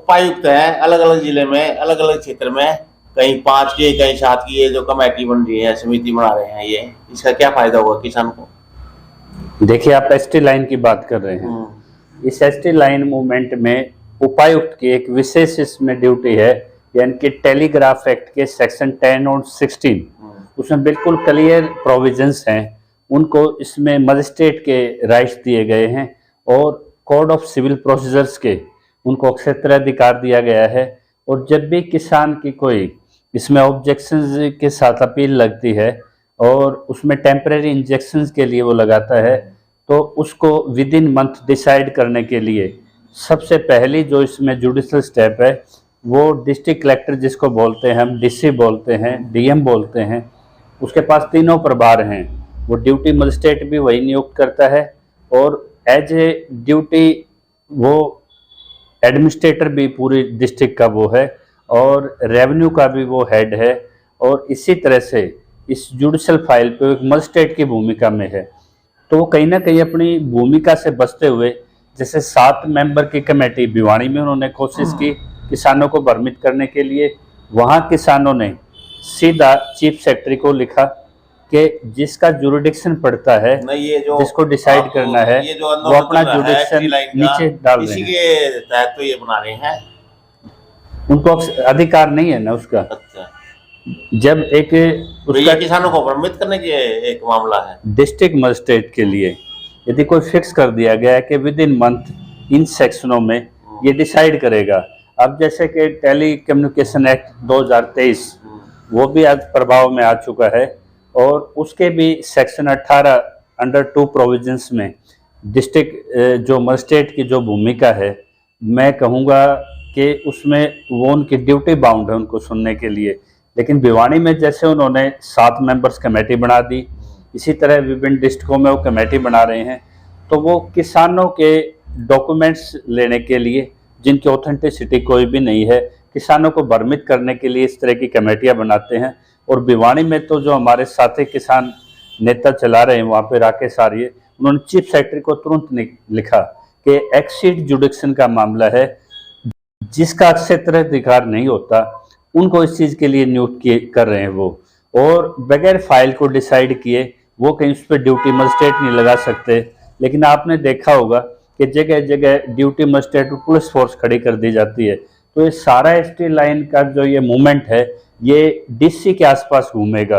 उपायुक्त हैं अलग अलग जिले में, अलग अलग क्षेत्र में, कहीं 5 की कहीं 7 की ये जो कमेटी बन रही है, समिति बना रहे हैं, ये इसका क्या फायदा होगा किसान को? देखिए, आप एसटी लाइन की बात कर रहे हैं। इस एसटी लाइन मूवमेंट में उपायुक्त की एक विशेष इसमें ड्यूटी है, यानी कि टेलीग्राफ एक्ट के सेक्शन 10 और 16 उसमें बिल्कुल क्लियर प्रोविजंस हैं। उनको इसमें मजिस्ट्रेट के राइट्स दिए गए हैं और कोड ऑफ सिविल प्रोसीजर्स के उनको क्षेत्राधिकार दिया गया है। और जब भी किसान की कोई इसमें ऑब्जेक्शंस के साथ अपील लगती है और उसमें टेम्परेरी इंजेक्शंस के लिए वो लगाता है, तो उसको विद इन मंथ डिसाइड करने के लिए सबसे पहली जो इसमें जुडिशल स्टेप है वो डिस्ट्रिक्ट कलेक्टर, जिसको बोलते हैं हम डीसी बोलते हैं, डीएम बोलते हैं, उसके पास तीनों प्रभार हैं। वो ड्यूटी मजिस्ट्रेट भी वही नियुक्त करता है और एज ए ड्यूटी वो एडमिनिस्ट्रेटर भी पूरी डिस्ट्रिक्ट का वो है और रेवेन्यू का भी वो हेड है। और इसी तरह से इस जुडिशल फाइल पे एक मजिस्ट्रेट की भूमिका में है। तो वो कहीं ना कहीं अपनी भूमिका से बचते हुए, जैसे 7 मेंबर की कमेटी भिवानी में उन्होंने कोशिश की किसानों को भ्रमित करने के लिए। वहाँ किसानों ने सीधा चीफ सेक्रेटरी को लिखा कि जिसका जुरिडिक्शन पड़ता है, ये जो जिसको डिसाइड करना है, वो अपना जुरिडिक्शन नीचे डाल रहे हैं। इसी के तहत तो ये बना रहे हैं, उनको अधिकार नहीं है ना उसका। अच्छा, जब एक उसका किसानों को भ्रमित करने की एक मामला है। डिस्ट्रिक्ट मजिस्ट्रेट के लिए यदि कोई फिक्स कर दिया गया है कि विद इन मंथ इन सेक्शनों में ये डिसाइड करेगा। अब जैसे कि टेली कम्युनिकेशन एक्ट 2023 वो भी आज प्रभाव में आ चुका है और उसके भी सेक्शन 18 अंडर 2 प्रोविजंस में डिस्ट्रिक्ट जो मजिस्ट्रेट की जो भूमिका है, मैं कहूँगा कि उसमें वो उनकी ड्यूटी बाउंड है उनको सुनने के लिए। लेकिन भिवानी में जैसे उन्होंने 7 मेंबर्स कमेटी बना दी, इसी तरह विभिन्न डिस्ट्रिक्टों में वो कमेटी बना रहे हैं। तो वो किसानों के डॉक्यूमेंट्स लेने के लिए, जिनकी ऑथेंटिसिटी कोई भी नहीं है, किसानों को भ्रमित करने के लिए इस तरह की कमेटियां बनाते हैं। और भिवानी में तो जो हमारे साथी किसान नेता चला रहे हैं वहाँ पे राकेश आर्य, उन्होंने चीफ सेक्रेटरी को तुरंत लिखा कि एक्सीड जुडिक्शन का मामला है, जिसका क्षेत्राधिकार नहीं होता उनको इस चीज़ के लिए नियुक्त कर रहे हैं वो, और बगैर फाइल को डिसाइड किए वो कहीं उस पर ड्यूटी मजिस्ट्रेट नहीं लगा सकते। लेकिन आपने देखा होगा कि जगह जगह ड्यूटी मजिस्ट्रेट और पुलिस फोर्स खड़ी कर दी जाती है। तो ये सारा एसटी लाइन का जो ये मूवमेंट है ये डीसी के आसपास घूमेगा।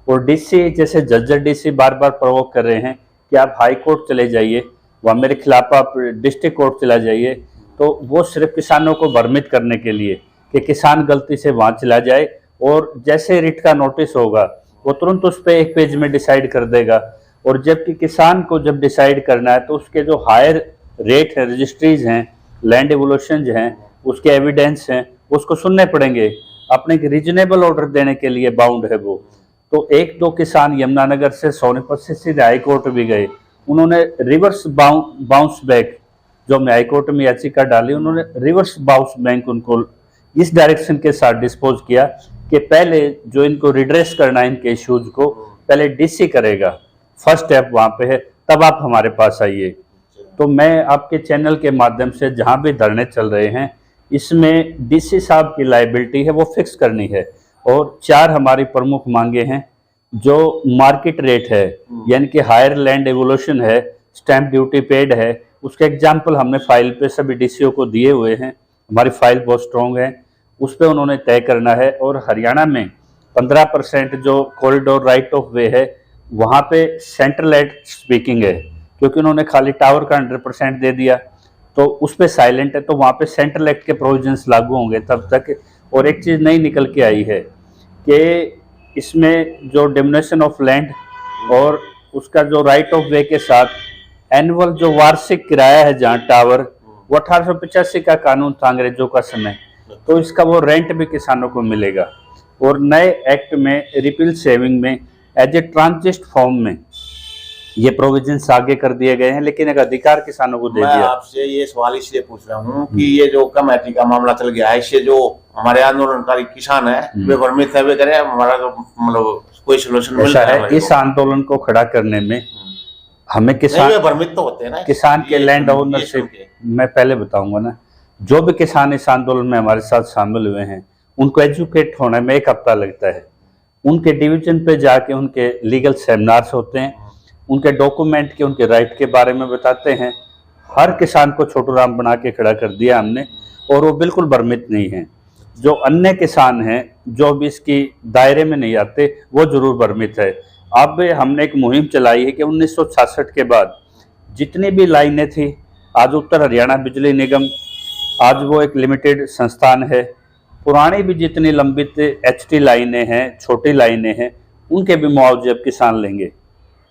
और डीसी जैसे जज्जर डीसी बार बार प्रवोक कर रहे हैं कि आप हाई कोर्ट चले जाइए, वहाँ मेरे खिलाफ आप डिस्ट्रिक्ट कोर्ट चला जाइए। तो वो सिर्फ किसानों को भ्रमित करने के लिए कि किसान गलती से वहाँ चला जाए और जैसे रिट का नोटिस होगा वो तुरंत उस पर 1 पेज में डिसाइड कर देगा। और जबकि किसान को जब डिसाइड करना है तो उसके जो हायर रेट है, रजिस्ट्रीज हैं, लैंड एवोल्यूशन हैं, उसके एविडेंस हैं, उसको सुनने पड़ेंगे। अपने एक रीजनेबल ऑर्डर देने के लिए बाउंड है वो। तो 1-2 किसान यमुनानगर से सोनीपत से सीधे हाई कोर्ट भी गए, उन्होंने रिवर्स बाउंस बैक, जो हमने हाई कोर्ट में याचिका डाली, उन्होंने रिवर्स बाउंस बैंक उनको इस डायरेक्शन के साथ डिस्पोज किया कि पहले जो इनको रिड्रेस करना है इनके इश्यूज को पहले डीसी करेगा, फर्स्ट स्टेप वहाँ पे है, तब आप हमारे पास आइए। तो मैं आपके चैनल के माध्यम से जहाँ भी धरने चल रहे हैं इसमें डीसी साहब की लायबिलिटी है वो फिक्स करनी है। और 4 हमारी प्रमुख मांगे हैं। जो मार्केट रेट है, यानी कि हायर लैंड एवोल्यूशन है, स्टैंप ड्यूटी पेड है, उसके एग्जाम्पल हमने फाइल पे सभी डीसीओ को दिए हुए हैं। हमारी फाइल बहुत स्ट्रॉन्ग है, उस पर उन्होंने तय करना है। और हरियाणा में 15% जो कॉरिडोर राइट ऑफ वे है वहाँ पे सेंट्रल स्पीकिंग है, क्योंकि उन्होंने खाली टावर का 100% दे दिया तो उस पर साइलेंट है। तो वहाँ पे सेंट्रल एक्ट के प्रोविजंस लागू होंगे तब तक। और एक चीज़ नई निकल के आई है कि इसमें जो डिमिनिशन ऑफ लैंड और उसका जो राइट ऑफ वे के साथ एनुअल जो वार्षिक किराया है जहाँ टावर, वो 1885 का कानून था अंग्रेजों का समय, तो इसका वो रेंट भी किसानों को मिलेगा। और नए एक्ट में रिपील सेविंग में एज ए ट्रांजिस्ट फॉर्म में ये प्रोविजंस आगे कर दिए गए हैं, लेकिन एक अधिकार किसानों को दे दिया। मैं आपसे ये सवाल इसलिए पूछ रहा हूँ कि ये जो कमेटी का मामला चल गया है, इससे जो हमारे आंदोलनकारी किसान है वे भ्रमित है, वे करें हमारा मतलब कोई सोल्यूशन मिल रहा है? इस आंदोलन को खड़ा करने में हमें किसान भ्रमित तो होते हैं ना, किसान के लैंड ओनरशिप, मैं पहले बताऊंगा ना, जो भी किसान इस आंदोलन में हमारे साथ शामिल हुए हैं उनको एजुकेट होने में 1 हफ्ता लगता है। उनके डिवीजन पे जाके उनके लीगल सेमिनार्स होते हैं, उनके डॉक्यूमेंट के, उनके राइट के बारे में बताते हैं। हर किसान को छोटू राम बना के खड़ा कर दिया हमने, और वो बिल्कुल भ्रमित नहीं है। जो अन्य किसान हैं जो अभी इसकी दायरे में नहीं आते वो जरूर भ्रमित है। अब हमने एक मुहिम चलाई है कि 1966 के बाद जितनी भी लाइनें थी, आज उत्तर हरियाणा बिजली निगम आज वो एक लिमिटेड संस्थान है, पुरानी भी जितनी लंबित HT लाइनें हैं, छोटी लाइनें हैं, उनके भी मुआवजे अब किसान लेंगे,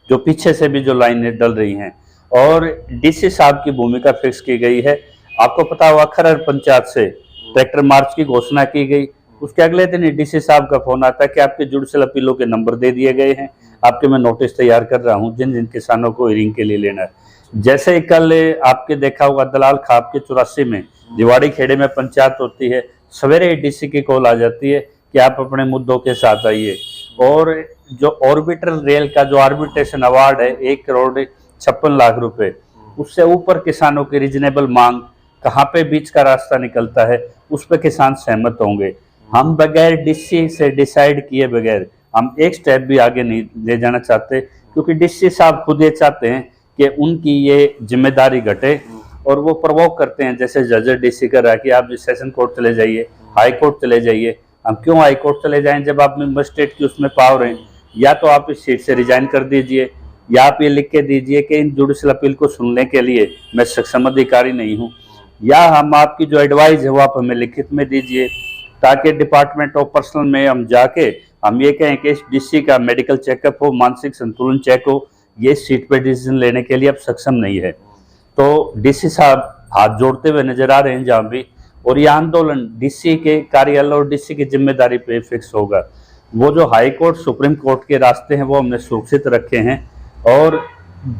जो पीछे से भी जो लाइनें डल रही हैं। और DC साहब की भूमिका फिक्स की गई है। आपको पता हुआ खरर पंचायत से ट्रैक्टर मार्च की घोषणा की गई, उसके अगले दिन ही DC साहब का फोन आता है कि आपके जुडिशल अपीलों के नंबर दे दिए गए हैं, आपके मैं नोटिस तैयार कर रहा हूं जिन जिन किसानों को हियरिंग के लिए लेना है। जैसे ही कल आपके देखा होगा दलाल खाप के 84 में दिवाड़ी खेड़े में पंचायत होती है, सवेरे DC की कॉल आ जाती है कि आप अपने मुद्दों के साथ आइए। और जो ऑर्बिटर रेल का जो आर्बिट्रेशन अवार्ड है 1,56,00,000 रुपए, उससे ऊपर किसानों की रीजनेबल मांग, कहाँ पे बीच का रास्ता निकलता है, उस पर किसान सहमत होंगे। हम बगैर DC से डिसाइड किए बगैर हम एक स्टेप भी आगे नहीं ले जाना चाहते, क्योंकि DC साहब खुद ये चाहते हैं कि उनकी ये जिम्मेदारी घटे, और वो प्रवोक करते हैं। जैसे जज DC कर रहा है कि आप सेशन कोर्ट चले जाइए, हाई कोर्ट चले जाइए। हम क्यों हाई कोर्ट चले जाएं जब आप मेंबर स्टेट की उसमें पावर हैं? या तो आप इस सीट से रिजाइन कर दीजिए, या आप ये लिख के दीजिए कि इन जुडिशल अपील को सुनने के लिए मैं सक्षम अधिकारी नहीं हूँ, या हम आपकी जो एडवाइस है वो आप हमें लिखित में दीजिए, ताकि डिपार्टमेंट ऑफ पर्सनल में हम जाके हम ये कहें कि इस DC का मेडिकल चेकअप हो, मानसिक संतुलन चेक हो, ये सीट पे डिसीजन लेने के लिए अब सक्षम नहीं है। तो DC साहब हाथ जोड़ते हुए नजर आ रहे हैं जहाँ भी, और ये आंदोलन DC के कार्यालय और DC की जिम्मेदारी पे फिक्स होगा। वो जो हाई कोर्ट सुप्रीम कोर्ट के रास्ते हैं वो हमने सुरक्षित रखे हैं, और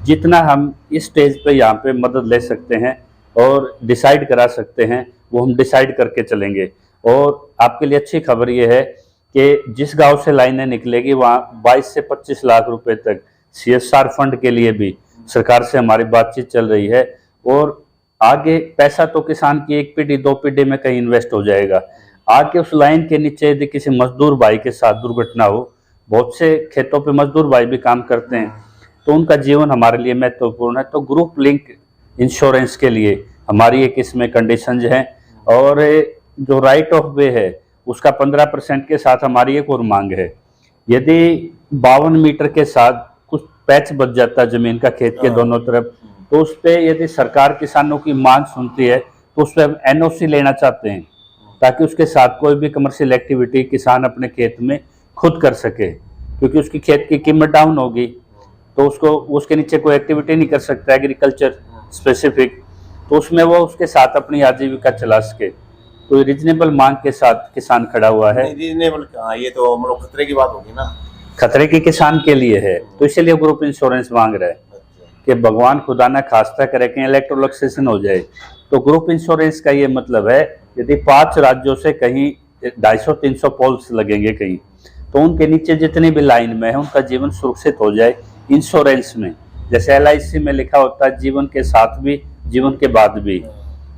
जितना हम इस स्टेज पे यहाँ पे मदद ले सकते हैं और डिसाइड करा सकते हैं वो हम डिसाइड करके चलेंगे। और आपके लिए अच्छी खबर ये है कि जिस गांव से लाइनें निकलेगी वहाँ 22 से 25 लाख रुपए तक CSR फंड के लिए भी सरकार से हमारी बातचीत चल रही है। और आगे पैसा तो किसान की 1 पीढ़ी 2 पीढ़ी में कहीं इन्वेस्ट हो जाएगा। आगे उस लाइन के नीचे यदि किसी मजदूर भाई के साथ दुर्घटना हो, बहुत से खेतों पे मजदूर भाई भी काम करते हैं, तो उनका जीवन हमारे लिए महत्वपूर्ण है। तो ग्रुप लिंक इंश्योरेंस के लिए हमारी एक इसमें कंडीशंस हैं, और जो राइट ऑफ वे है उसका 15% के साथ हमारी एक और मांग है। यदि 52 मीटर के साथ कुछ पैच बच जाता है जमीन का खेत के दोनों तरफ, तो उस पर यदि सरकार किसानों की मांग सुनती है तो उस पर हम NOC लेना चाहते हैं, ताकि उसके साथ कोई भी कमर्शियल एक्टिविटी किसान अपने खेत में खुद कर सके। क्योंकि उसकी खेत की कीमत डाउन होगी तो उसको उसके नीचे कोई एक्टिविटी नहीं कर सकता एग्रीकल्चर स्पेसिफिक, तो उसमें वो उसके साथ अपनी आजीविका चला सके। तो रीजनेबल मांग के साथ किसान खड़ा हुआ है। रीजनेबल, ये तो मतलब खतरे की बात होगी ना, खतरे की किसान के लिए है, तो इसलिए ग्रुप इंश्योरेंस मांग रहा है कि भगवान खुदा ना खास्ता करे कि इलेक्ट्रोलक्सेशन हो जाए। तो ग्रुप इंश्योरेंस का ये मतलब है यदि 5 राज्यों से कहीं 250-300 पोल्स लगेंगे कहीं, तो उनके नीचे जितनी भी लाइन में है उनका जीवन सुरक्षित हो जाए इंश्योरेंस में। जैसे LIC में लिखा होता है जीवन के साथ भी जीवन के बाद भी,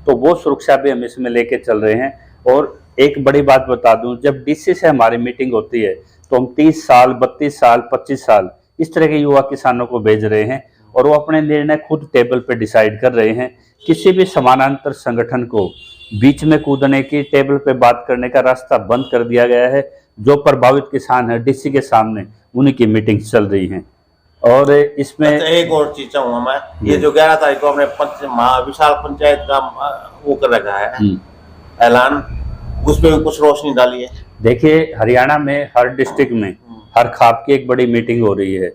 तो वो सुरक्षा भी हम इसमें लेके चल रहे हैं। और एक बड़ी बात बता दूं, जब DC से हमारी मीटिंग होती है तो हम 30 साल 32 साल 25 साल इस तरह के युवा किसानों को भेज रहे हैं, और वो अपने निर्णय खुद टेबल पे डिसाइड कर रहे हैं। किसी भी समानांतर संगठन को बीच में कूदने की, टेबल पे बात करने का रास्ता बंद कर दिया गया है। जो प्रभावित किसान है DC के सामने उन्हीं की मीटिंग चल रही हैं। और इसमें एक और चीज चाहूंगा मैं, ये जो 11 तारीख को हमने विशाल पंचायत का वो कर रखा है ऐलान, उस पर भी कुछ रोशनी डाली है। देखिए, हरियाणा में हर डिस्ट्रिक्ट में हर खाप की एक बड़ी मीटिंग हो रही है।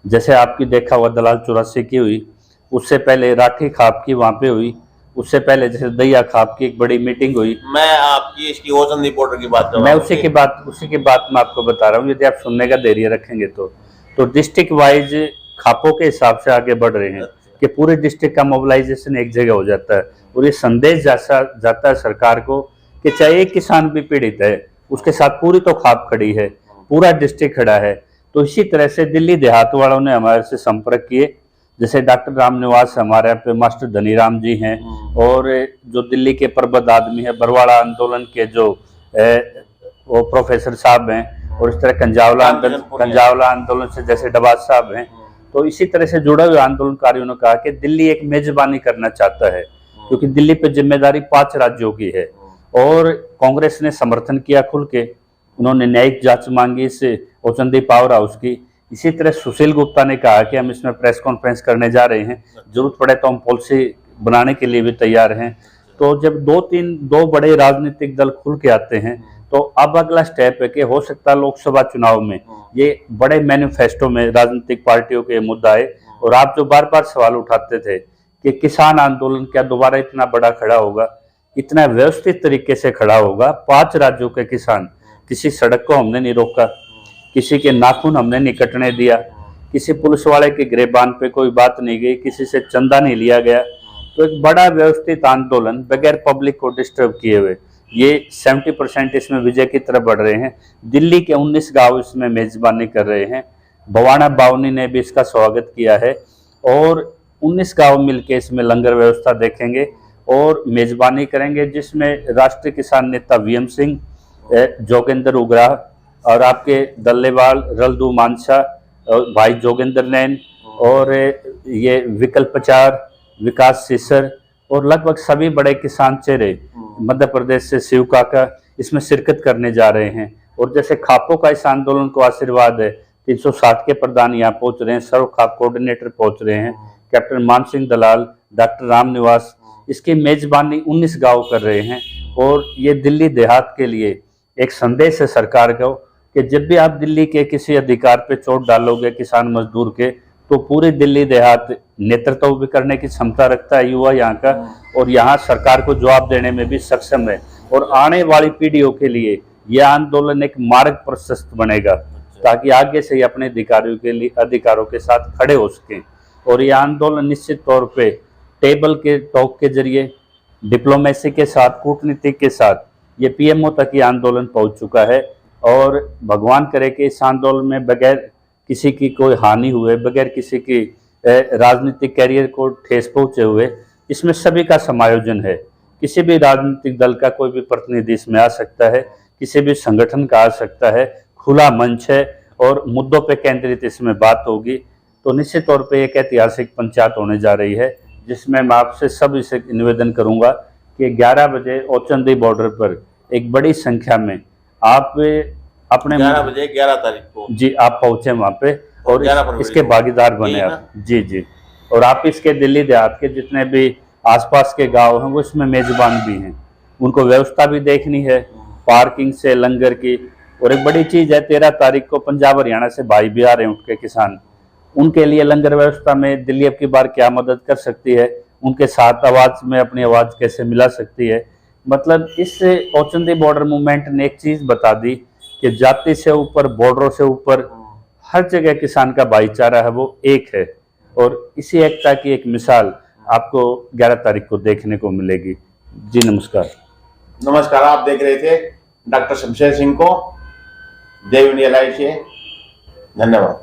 जैसे आपकी देखा हुआ दलाल 84 की हुई, उससे पहले राठी खाप की वहाँ पे हुई, उससे पहले जैसे दैया खाप की एक बड़ी मीटिंग हुई। मैं आपकी इसकी ओजन बॉर्डर की बात कर रहा हूं, मैं उसी की बात मैं आपको बता रहा हूँ। यदि आप सुनने का धैर्य रखेंगे तो डिस्ट्रिक्ट वाइज खापों के हिसाब से आगे बढ़ रहे हैं कि पूरे डिस्ट्रिक्ट का मोबिलाइजेशन एक जगह हो जाता है, और ये संदेश जाता है सरकार को कि चाहे एक किसान भी पीड़ित है उसके साथ पूरी तो खाप खड़ी है, पूरा डिस्ट्रिक्ट खड़ा है। तो इसी तरह से दिल्ली देहात वालों ने हमारे से संपर्क किए, जैसे डॉक्टर रामनिवास हमारे यहाँ पे मास्टर धनीराम जी हैं, और जो दिल्ली के प्रबुद्ध आदमी है बरवाड़ा आंदोलन के जो वो प्रोफेसर साहब हैं, और इस तरह कंजावला आंदोलन से जैसे डबाज साहब हैं। तो इसी तरह से जुड़े हुए आंदोलनकारियों ने कहा कि दिल्ली एक मेजबानी करना चाहता है, क्योंकि दिल्ली पे जिम्मेदारी 5 राज्यों की है। और कांग्रेस ने समर्थन किया खुल के, उन्होंने न्यायिक जांच मांगी इस ओचंदी पावर हाउस की। इसी तरह सुशील गुप्ता ने कहा कि हम इसमें प्रेस कॉन्फ्रेंस करने जा रहे हैं, जरूरत पड़े तो हम पॉलिसी बनाने के लिए भी तैयार हैं। तो जब दो बड़े राजनीतिक दल खुल के आते हैं, तो अब अगला स्टेप है कि हो सकता है लोकसभा चुनाव में ये बड़े मैनिफेस्टो में राजनीतिक पार्टियों के मुद्दा है। और आप जो बार बार सवाल उठाते थे कि किसान आंदोलन क्या दोबारा इतना बड़ा खड़ा होगा, इतना व्यवस्थित तरीके से खड़ा होगा। 5 राज्यों के किसान, किसी सड़क को हमने नहीं रोका, किसी के नाखून हमने नहीं कटने दिया, किसी पुलिस वाले के गिरेबान पे कोई बात नहीं गई, किसी से चंदा नहीं लिया गया। तो एक बड़ा व्यवस्थित आंदोलन बगैर पब्लिक को डिस्टर्ब किए हुए, ये 70% इसमें विजय की तरफ बढ़ रहे हैं। दिल्ली के 19 गांव इसमें मेजबानी कर रहे हैं। भवाना बावनी ने भी इसका स्वागत किया है, और 19 गांव मिलके इसमें लंगर व्यवस्था देखेंगे और मेजबानी करेंगे, जिसमें राष्ट्रीय किसान नेता वीएम सिंह, जोगेंद्र उग्राह, और आपके दल्लेवाल, रल्दू मानसा, भाई जोगेंद्र नैन, और ये विकल्पचार, विकास सिसर, और लगभग सभी बड़े किसान चेहरे मध्य प्रदेश से शिव काका इसमें शिरकत करने जा रहे हैं। और जैसे खापों का इस आंदोलन को आशीर्वाद है, 360 के प्रधान यहाँ पहुंच रहे हैं, सर्व खाप कोऑर्डिनेटर पहुंच रहे हैं, कैप्टन मान सिंह दलाल, डॉक्टर रामनिवास, इसकी मेजबानी 19 गांव कर रहे हैं। और ये दिल्ली देहात के लिए एक संदेश है सरकार को कि जब भी आप दिल्ली के किसी अधिकार पे चोट डालोगे किसान मजदूर के, तो पूरी दिल्ली देहात नेतृत्व भी करने की क्षमता रखता है युवा यहाँ का, और यहाँ सरकार को जवाब देने में भी सक्षम है। और आने वाली पीढ़ियों के लिए यह आंदोलन एक मार्ग प्रशस्त बनेगा, ताकि आगे से ही अपने अधिकारों के साथ खड़े हो सकें। और यह आंदोलन निश्चित तौर पे टेबल के टॉक के जरिए, डिप्लोमेसी के साथ, कूटनीति के साथ ये पीएमओ तक ये आंदोलन पहुंच चुका है। और भगवान करे कि इस आंदोलन में बगैर किसी की कोई हानि हुए, बगैर किसी की राजनीतिक कैरियर को ठेस पहुंचे हुए, इसमें सभी का समायोजन है। किसी भी राजनीतिक दल का कोई भी प्रतिनिधि इसमें आ सकता है, किसी भी संगठन का आ सकता है, खुला मंच है, और मुद्दों पे केंद्रित इसमें बात होगी। तो निश्चित तौर पे एक ऐतिहासिक पंचायत होने जा रही है, जिसमें मैं आपसे सब इसे निवेदन करूंगा कि 11 बजे औचंदी बॉर्डर पर एक बड़ी संख्या में आप अपने 11 बजे 11 तारीख को जी आप पहुंचे वहां पे, और इसके भागीदार बने आप। जी। और आप इसके दिल्ली देहात के जितने भी आसपास के गांव हैं वो इसमें मेजबान भी हैं, उनको व्यवस्था भी देखनी है, पार्किंग से लंगर की। और एक बड़ी चीज है, 13 तारीख को पंजाब हरियाणा से भाई भी आ रहे हैं उठ के किसान, उनके लिए लंगर व्यवस्था में दिल्ली अब की बार क्या मदद कर सकती है, उनके साथ आवाज में अपनी आवाज कैसे मिला सकती है। मतलब इस औचंदी बॉर्डर मूवमेंट ने एक चीज बता दी कि जाति से ऊपर, बॉर्डरों से ऊपर हर जगह किसान का भाईचारा है वो एक है। और इसी एकता की एक मिसाल आपको 11 तारीख को देखने को मिलेगी। जी नमस्कार। नमस्कार, आप देख रहे थे डॉक्टर शमशेर सिंह को, देव इंडिया लाइव से। धन्यवाद।